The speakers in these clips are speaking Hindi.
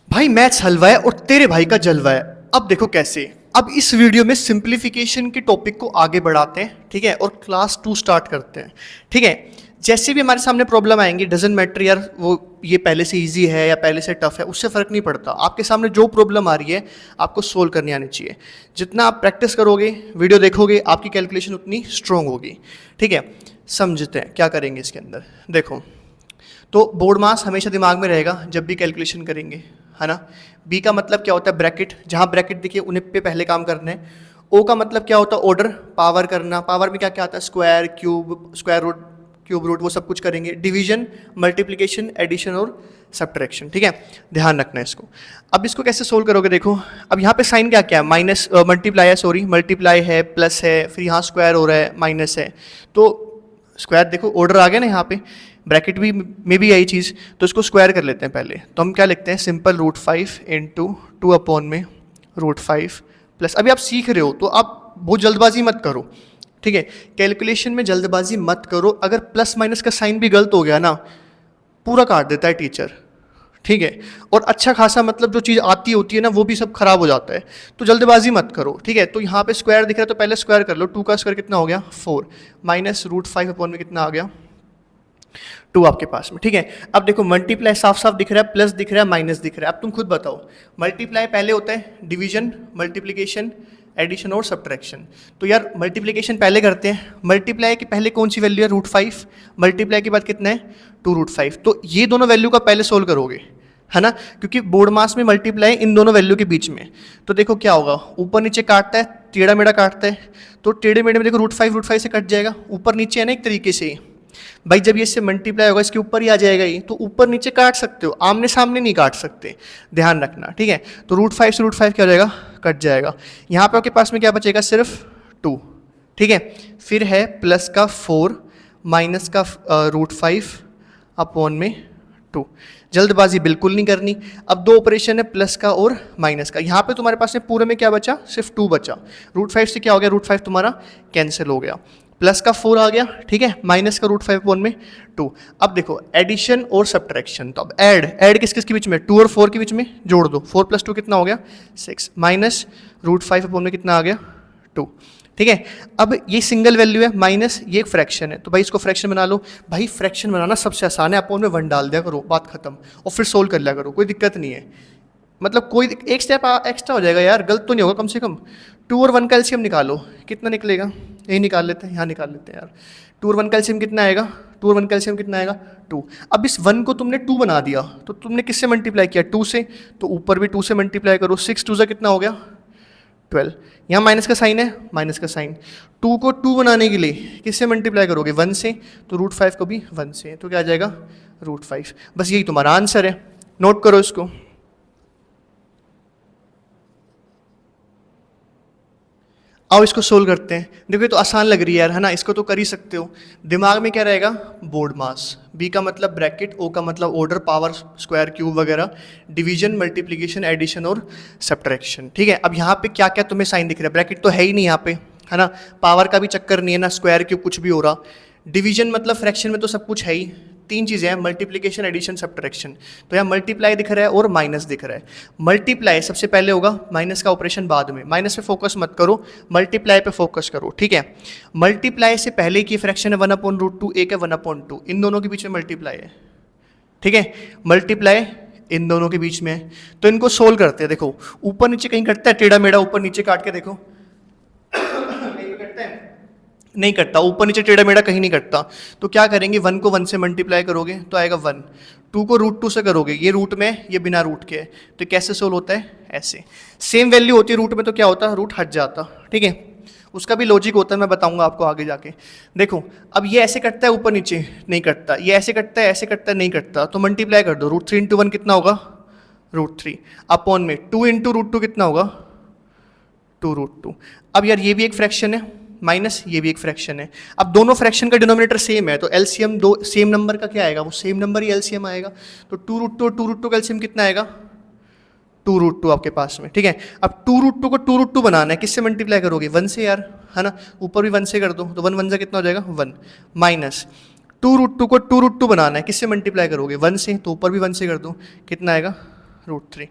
भाई मैथ्स हलवा है और तेरे भाई का जलवा है। अब देखो कैसे। अब इस वीडियो में सिंप्लीफिकेशन के टॉपिक को आगे बढ़ाते हैं, ठीक है, और क्लास 2 स्टार्ट करते हैं। ठीक है, जैसे भी हमारे सामने प्रॉब्लम आएंगी, डजेंट मैटर यार वो ये पहले से इजी है या पहले से टफ है, उससे फ़र्क नहीं पड़ता। आपके सामने जो प्रॉब्लम आ रही है आपको सोल्व करनी आनी चाहिए। जितना आप प्रैक्टिस करोगे, वीडियो देखोगे, आपकी कैलकुलेशन उतनी स्ट्रॉन्ग होगी। ठीक है, समझते हैं क्या करेंगे इसके अंदर। देखो, तो बोर्ड मास हमेशा दिमाग में रहेगा जब भी कैलकुलेशन करेंगे, है ना। बी का मतलब क्या होता है? ब्रैकेट। जहाँ ब्रैकेट दिखे उन्हीं पे पहले काम करना है। ओ का मतलब क्या होता है? ऑर्डर, पावर करना। पावर में क्या क्या आता है? Square, cube, square root, cube root, वो सब कुछ करेंगे। डिवीजन, मल्टीप्लिकेशन, एडिशन और सब्ट्रैक्शन। ठीक है, ध्यान रखना है इसको। अब इसको कैसे सोल्व करोगे? देखो, अब यहाँ पे साइन क्या क्या है? माइनस, मल्टीप्लाई है, सॉरी मल्टीप्लाई है, प्लस है, फिर यहाँ स्क्वायर हो रहा है, माइनस है। तो स्क्वायर देखो, ऑर्डर आ गया ना यहाँ पे, ब्रैकेट भी में भी यही चीज़। तो इसको स्क्वायर कर लेते हैं पहले। तो हम क्या लिखते हैं? Simple √5 into 2/√5 plus. अभी आप सीख रहे हो तो आप बहुत जल्दबाजी मत करो, ठीक है। कैलकुलेशन में जल्दबाजी मत करो। अगर प्लस माइनस का साइन भी गलत हो गया ना, पूरा काट देता है टीचर, ठीक है। और अच्छा खासा मतलब जो चीज़ आती होती है ना, वो भी सब खराब हो जाता है। तो जल्दबाजी मत करो, ठीक है। तो यहाँ पे स्क्वायर दिख रहा है तो पहले स्क्वायर कर लो। 2 का स्क्वायर कितना हो गया? 4 माइनस √5 में कितना आ गया? 2 आपके पास में, ठीक है। अब देखो, मल्टीप्लाई साफ साफ दिख रहा है, प्लस दिख रहा है, माइनस दिख रहा है। अब तुम खुद बताओ, मल्टीप्लाई पहले होता है डिवीजन, मल्टीप्लिकेशन, एडिशन और सब्ट्रैक्शन। तो यार मल्टीप्लिकेशन पहले करते हैं। मल्टीप्लाई की पहले कौन सी वैल्यू है? √5। मल्टीप्लाई के बाद कितना है? 2√5। तो ये दोनों वैल्यू का पहले सोल्व करोगे, है ना, क्योंकि बोर्ड मास में मल्टीप्लाई इन दोनों वैल्यू के बीच में। तो देखो क्या होगा, ऊपर नीचे काटता है, टेढ़ा मेढ़ा काटता है। तो टेढ़े मेढ़े में देखो √5 से कट जाएगा, ऊपर नीचे है ना एक तरीके से। भाई जब ये इससे मल्टीप्लाई होगा इसके ऊपर ही आ जाएगा ये, तो ऊपर नीचे काट सकते हो, आमने सामने नहीं काट सकते, ध्यान रखना, ठीक है। तो √5 से √5 क्या हो जाएगा? कट जाएगा। यहाँ पे आपके पास में क्या बचेगा? सिर्फ 2, ठीक है। फिर है प्लस का 4 माइनस का √5/2। जल्दबाजी बिल्कुल नहीं करनी। अब दो ऑपरेशन है, प्लस का और माइनस का। यहाँ पे तुम्हारे पास में पूरे में क्या बचा? सिर्फ 2 बचा। √5 से क्या हो गया? √5 तुम्हारा कैंसिल हो गया। प्लस का 4 आ गया, ठीक है, माइनस का √5/2। अब देखो एडिशन और सब्ट्रैक्शन। तो अब ऐड किस किस के बीच में? 2 और 4 के बीच में जोड़ दो। 4 + 2 कितना हो गया? 6 माइनस √5 में कितना आ गया? 2, ठीक है। अब ये सिंगल वैल्यू है, माइनस ये एक फ्रैक्शन है, तो भाई इसको फ्रैक्शन बना लो। भाई फ्रैक्शन बनाना सबसे आसान है, अपोन में 1 डाल दिया करो, बात खत्म, और फिर सोल्व कर लिया करो, कोई दिक्कत नहीं है। मतलब कोई एक स्टेप एक्स्ट्रा हो जाएगा यार, गलत तो नहीं होगा कम से कम। 2 और 1 का एलसीएम निकालो, कितना निकलेगा? यही निकाल लेते हैं, यहाँ निकाल लेते हैं यार। 2 और 1 का एलसीएम कितना आएगा? 2 और 1 का एलसीएम कितना आएगा? 2। अब इस 1 को तुमने 2 बना दिया, तो तुमने किससे मल्टीप्लाई किया? 2 से। तो ऊपर भी 2 से मल्टीप्लाई करो। 6 2 कितना हो गया? 12। यहाँ माइनस का साइन है, माइनस का साइन। 2 को 2 बनाने के लिए किससे मल्टीप्लाई करोगे? 1 से। तो √5 को भी 1 से, तो क्या आ जाएगा? √5। बस यही तुम्हारा आंसर है, नोट करो इसको। आओ इसको सोल्व करते हैं। देखो ये तो आसान लग रही है यार, है ना, इसको तो कर ही सकते हो। दिमाग में क्या रहेगा? बोर्ड मास। बी का मतलब ब्रैकेट, ओ का मतलब ऑर्डर, पावर, स्क्वायर, क्यूब वगैरह, डिवीजन, मल्टीप्लिकेशन, एडिशन और सब्ट्रैक्शन, ठीक है। अब यहाँ पे क्या क्या तुम्हें साइन दिख रहा है? ब्रैकेट तो है ही नहीं यहाँ पे, है ना, पावर का भी चक्कर नहीं है ना, स्क्वायर क्यूब कुछ भी हो रहा। डिवीजन मतलब फ्रैक्शन में तो सब कुछ है ही। 3 चीज़ें हैं, मल्टीप्लिकेशन, एडिशन, सब्ट्रैक्शन। तो यहाँ मल्टीप्लाई दिख रहा है और माइनस दिख रहा है। मल्टीप्लाई सबसे पहले होगा, माइनस का ऑपरेशन बाद में। माइनस पे फोकस मत करो, मल्टीप्लाई पे फोकस करो, ठीक है। मल्टीप्लाई से पहले की फ्रैक्शन है 1/√2, एक है 1/2, इन दोनों के बीच में मल्टीप्लाई है, ठीक है। मल्टीप्लाई इन दोनों के बीच में है, तो इनको सोल्व करते हैं। देखो ऊपर नीचे कहीं कटता है? टेढ़ा मेढ़ा ऊपर नीचे काट के देखो, कहीं पे कटता है? नहीं कटता, ऊपर नीचे टेढ़ा मेढ़ा कहीं नहीं कटता। तो क्या करेंगे? 1 को 1 से मल्टीप्लाई करोगे तो आएगा 1। 2 को √2 से करोगे, ये रूट में, ये बिना रूट के है, तो कैसे सोल्व होता है? ऐसे। सेम वैल्यू होती है रूट में तो क्या होता है? रूट हट जाता, ठीक है। उसका भी लॉजिक होता है, मैं बताऊंगा आपको आगे जाके। देखो अब ये ऐसे कटता है ऊपर नीचे, नहीं कटता। ये ऐसे कटता है, ऐसे कटता है, नहीं कटता। तो मल्टीप्लाई कर दो। √3 × 1 कितना होगा? √3 अपॉन में 2 × √2 कितना होगा? 2√2। अब यार ये भी एक फ्रैक्शन है, माइनस ये भी एक फ्रैक्शन है। अब दोनों फ्रैक्शन का डिनोमिनेटर सेम है, तो एलसीएम दो सेम नंबर का क्या आएगा? वो सेम नंबर ही एलसीएम आएगा। तो 2√2 और 2√2 का एलसीएम कितना आएगा? 2√2 आपके पास में, ठीक है। अब 2√2 को 2√2 बनाना है, किससे मल्टीप्लाई करोगे? 1 से यार, है ना, ऊपर भी 1 से कर दो, तो 1 1 से कितना हो जाएगा? 1 माइनस 2√2 को 2√2 बनाना है, किससे मल्टीप्लाई करोगे? 1 से, तो ऊपर भी 1 से कर दो, कितना आएगा? √3,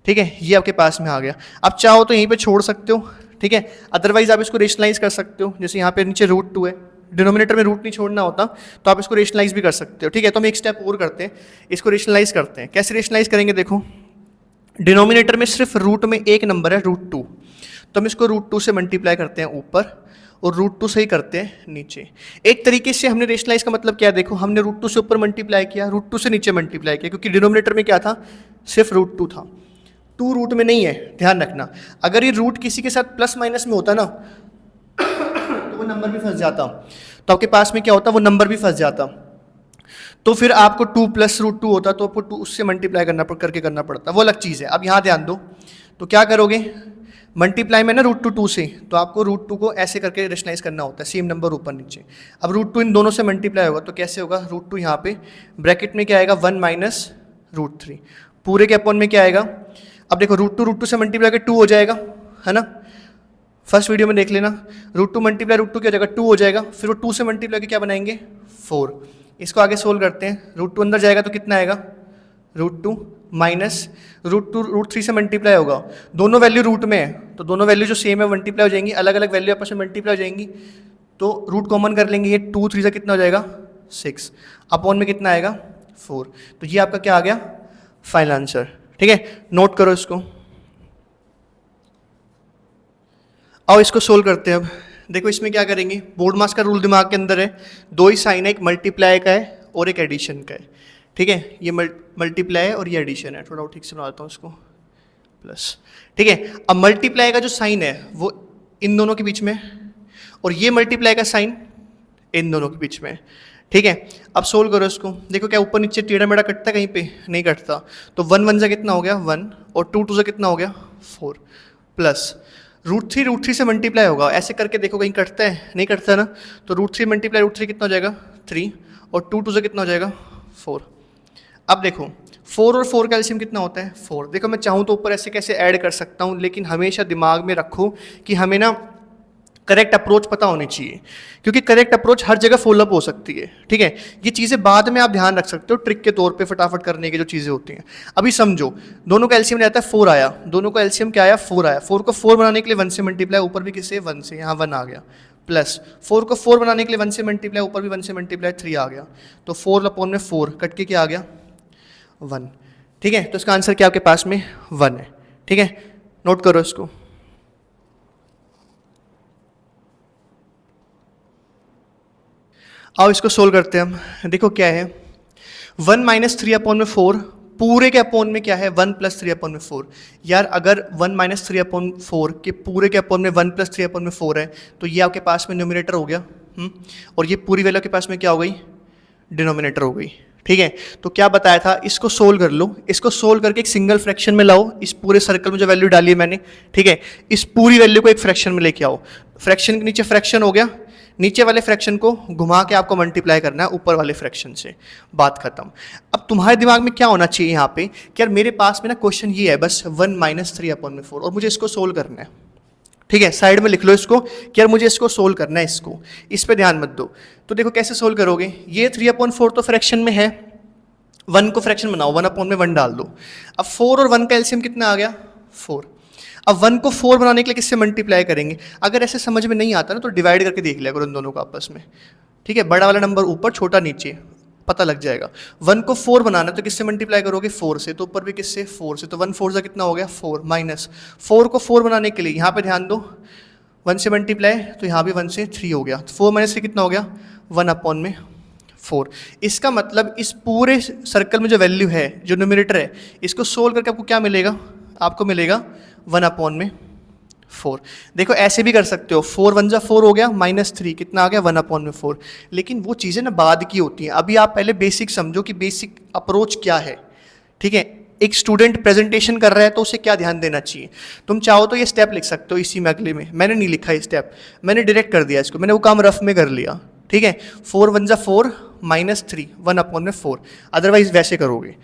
ठीक है, ये आपके पास में आ गया। अब चाहो तो यहीं पे छोड़ सकते हो, ठीक है, अदरवाइज आप इसको रेशनलाइज कर सकते हो। जैसे यहाँ पे नीचे √2 है, डिनोमिनेटर में रूट नहीं छोड़ना होता, तो आप इसको रेशनलाइज भी कर सकते हो, ठीक है। तो हम एक स्टेप और करते हैं, इसको रेशनलाइज करते हैं। कैसे रेशनलाइज करेंगे, देखो डिनोमिनेटर में सिर्फ रूट में एक नंबर है √2, तो हम इसको √2 से मल्टीप्लाई करते हैं ऊपर और √2 से ही करते हैं नीचे। एक तरीके से हमने रेशनलाइज का मतलब क्या है, देखो हमने √2 से ऊपर मल्टीप्लाई किया, √2 से नीचे मल्टीप्लाई किया, क्योंकि डिनोमिनेटर में क्या था, सिर्फ √2 था, 2 रूट में नहीं है, ध्यान रखना। अगर ये रूट किसी के साथ प्लस माइनस में होता ना तो वो नंबर भी फंस जाता, तो आपके पास में क्या होता, वो नंबर भी फंस जाता, तो फिर आपको 2 + √2 होता, तो आपको 2 उससे मल्टीप्लाई करना पड़ता, वो अलग चीज़ है। अब यहाँ ध्यान दो, तो क्या करोगे, मल्टीप्लाई में ना √2 2 से, तो आपको √2 को ऐसे करके रेशनलाइज करना होता है, सेम नंबर ऊपर नीचे। अब √2 इन दोनों से मल्टीप्लाई होगा, तो कैसे होगा, √2 यहाँ पे ब्रैकेट में क्या आएगा, 1 - √3, पूरे के अपॉन में क्या आएगा। अब देखो √2 से मल्टीप्लाई करके 2 हो जाएगा, है ना, फर्स्ट वीडियो में देख लेना, √2 × √2 क्या हो जाएगा, 2 हो जाएगा, फिर वो 2 से मल्टीप्लाई करके क्या बनाएंगे, 4। इसको आगे सोल्व करते हैं, √2 अंदर जाएगा तो कितना आएगा, √2 माइनस √3 से मल्टीप्लाई होगा, दोनों वैल्यू रूट में है, तो दोनों वैल्यू जो सेम है मल्टीप्लाई हो जाएंगी, अलग अलग वैल्यू आपस में मल्टीप्लाई हो जाएंगी, तो रूट कॉमन कर लेंगे, ये 2 3 से कितना हो जाएगा, 6, अपॉन में कितना आएगा, 4। तो ये आपका क्या आ गया, फाइनल आंसर, ठीक है। नोट करो इसको। आओ इसको सोल्व करते हैं। अब देखो इसमें क्या करेंगे, बोर्ड मास का रूल दिमाग के अंदर है, 2 ही साइन है, एक मल्टीप्लाई का है और एक एडिशन का है, ठीक है, ये मल्टीप्लाई है और ये एडिशन है, थोड़ा ठीक से बनाता हूँ इसको, प्लस, ठीक है। अब मल्टीप्लाई का जो साइन है वो इन दोनों के बीच में, और ये मल्टीप्लाई का साइन इन दोनों के बीच में, ठीक है। अब सोल्व करो इसको, देखो क्या ऊपर नीचे टेढ़ा मेढ़ा कटता है, कहीं पे नहीं कटता, तो 1 1 से कितना हो गया 1, और 2 2 से कितना हो गया 4, प्लस √3 से मल्टीप्लाई होगा, ऐसे करके देखो कहीं कटता है, नहीं कटता ना, तो √3 × √3 कितना हो जाएगा 3, और 2 2 से कितना हो जाएगा 4। अब देखो 4 और 4 का एलसीएम कितना होता है 4। देखो मैं चाहूँ तो ऊपर ऐसे कैसे ऐड कर सकता हूँ, लेकिन हमेशा दिमाग में रखो कि हमें ना करेक्ट अप्रोच पता होनी चाहिए, क्योंकि करेक्ट अप्रोच हर जगह फॉलोअप हो सकती है, ठीक है। ये चीज़ें बाद में आप ध्यान रख सकते हो ट्रिक के तौर पे, फटाफट करने की जो चीज़ें होती हैं। अभी समझो दोनों का एलसीएम रहता है 4 आया, दोनों का एलसीएम क्या आया 4 आया, 4 को 4 बनाने के लिए 1 से मल्टीप्लाई, ऊपर भी किससे 1 से, यहाँ 1 आ गया, प्लस 4 को 4 बनाने के लिए 1 से मल्टीप्लाई, ऊपर भी 1 से मल्टीप्लाई 3 आ गया, तो 4/4 कट के क्या आ गया 1, ठीक है। तो इसका आंसर क्या आपके पास में 1 है, ठीक है। नोट करो इसको। आओ इसको सोल्व करते हैं हम। देखो क्या है 1 - 3/4, पूरे के अपॉन में क्या है 1 + 3/4। यार अगर 1 - 3/4 के पूरे के अपॉन में 1 + 3/4 है, तो ये आपके पास में न्यूमरेटर हो गया, और ये पूरी वैल्यू के पास में क्या हो गई, डिनोमिनेटर हो गई, ठीक है। तो क्या बताया था, इसको सोल्व कर लो, इसको सोल्व करके एक सिंगल फ्रैक्शन में लाओ, इस पूरे सर्कल में जो वैल्यू डाली है मैंने, ठीक है, इस पूरी वैल्यू को एक फ्रैक्शन में लेके आओ, फ्रैक्शन के नीचे फ्रैक्शन हो गया, नीचे वाले फ्रैक्शन को घुमा के आपको मल्टीप्लाई करना है ऊपर वाले फ्रैक्शन से, बात खत्म। अब तुम्हारे दिमाग में क्या होना चाहिए यहाँ पे कि यार मेरे पास में ना क्वेश्चन ये है बस 1 - 3/4, और मुझे इसको सोल्व करना है, ठीक है। साइड में लिख लो इसको कि यार मुझे इसको सोल्व करना है, इसको इस पे ध्यान मत दो। तो देखो कैसे सोल्व करोगे, ये 3/4 तो फ्रैक्शन में है, 1 को फ्रैक्शन बनाओ, 1/1 डाल दो। अब 4 और 1 का एलसीएम कितना आ गया 4। अब 1 को 4 बनाने के लिए किससे मल्टीप्लाई करेंगे, अगर ऐसे समझ में नहीं आता ना तो डिवाइड करके देख लिया करो इन दोनों को आपस में, ठीक है। बड़ा वाला नंबर ऊपर, छोटा नीचे, पता लग जाएगा। 1 को 4 बनाना तो किससे मल्टीप्लाई करोगे 4 से, तो ऊपर भी किससे 4 से, तो 1 4 से कितना हो गया 4, माइनस 4 को 4 बनाने के लिए यहाँ पे ध्यान दो 1 से मल्टीप्लाई, तो यहाँ भी 1 से 3 हो गया, 4 - 3 कितना हो गया 1/4। इसका मतलब इस पूरे सर्कल में जो वैल्यू है, जो न्यूमरेटर है, इसको सोल्व करके आपको क्या मिलेगा, आपको मिलेगा 1/4। देखो ऐसे भी कर सकते हो, 4 1 जा 4 हो गया, -3 कितना आ गया 1/4। लेकिन वो चीज़ें ना बाद की होती हैं, अभी आप पहले बेसिक समझो कि बेसिक अप्रोच क्या है, ठीक है। एक स्टूडेंट प्रेजेंटेशन कर रहा है तो उसे क्या ध्यान देना चाहिए, तुम चाहो तो ये स्टेप लिख सकते हो इसी में, अगले में मैंने नहीं लिखा ये स्टेप, मैंने डायरेक्ट कर दिया इसको, मैंने वो काम रफ में कर लिया, ठीक है। 4 1 जा 4, -3 1/4, अदरवाइज वैसे करोगे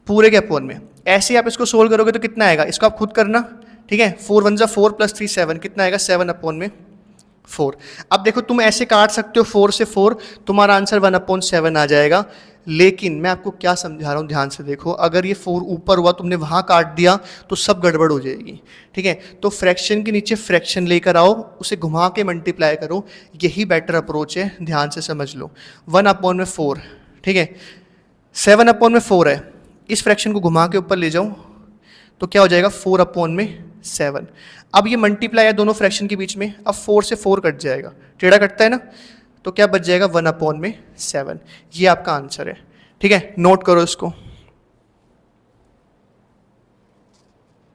पूरे के अपॉन में, ऐसे आप इसको सोल्व करोगे तो कितना आएगा, इसको आप खुद करना, ठीक है। 4 1 जा 4 + 3 7, कितना आएगा 7/4। अब देखो तुम ऐसे काट सकते हो 4 से 4, तुम्हारा आंसर 1/7 आ जाएगा। लेकिन मैं आपको क्या समझा रहा हूँ, ध्यान से देखो, अगर ये 4 ऊपर हुआ, तुमने वहाँ काट दिया तो सब गड़बड़ हो जाएगी, ठीक है। तो फ्रैक्शन के नीचे फ्रैक्शन लेकर आओ, उसे घुमा के मल्टीप्लाई करो, यही बेटर अप्रोच है, ध्यान से समझ लो। 1/4, ठीक है, 7/4 है, इस फ्रैक्शन को घुमा के ऊपर ले जाऊँ तो क्या हो जाएगा, 4/7। अब ये मल्टीप्लाई है दोनों फ्रैक्शन के बीच में, अब 4 से 4 कट जाएगा, टेढ़ा कटता है ना, तो क्या बच जाएगा, 1/7। ये आपका आंसर है, ठीक है, नोट करो इसको।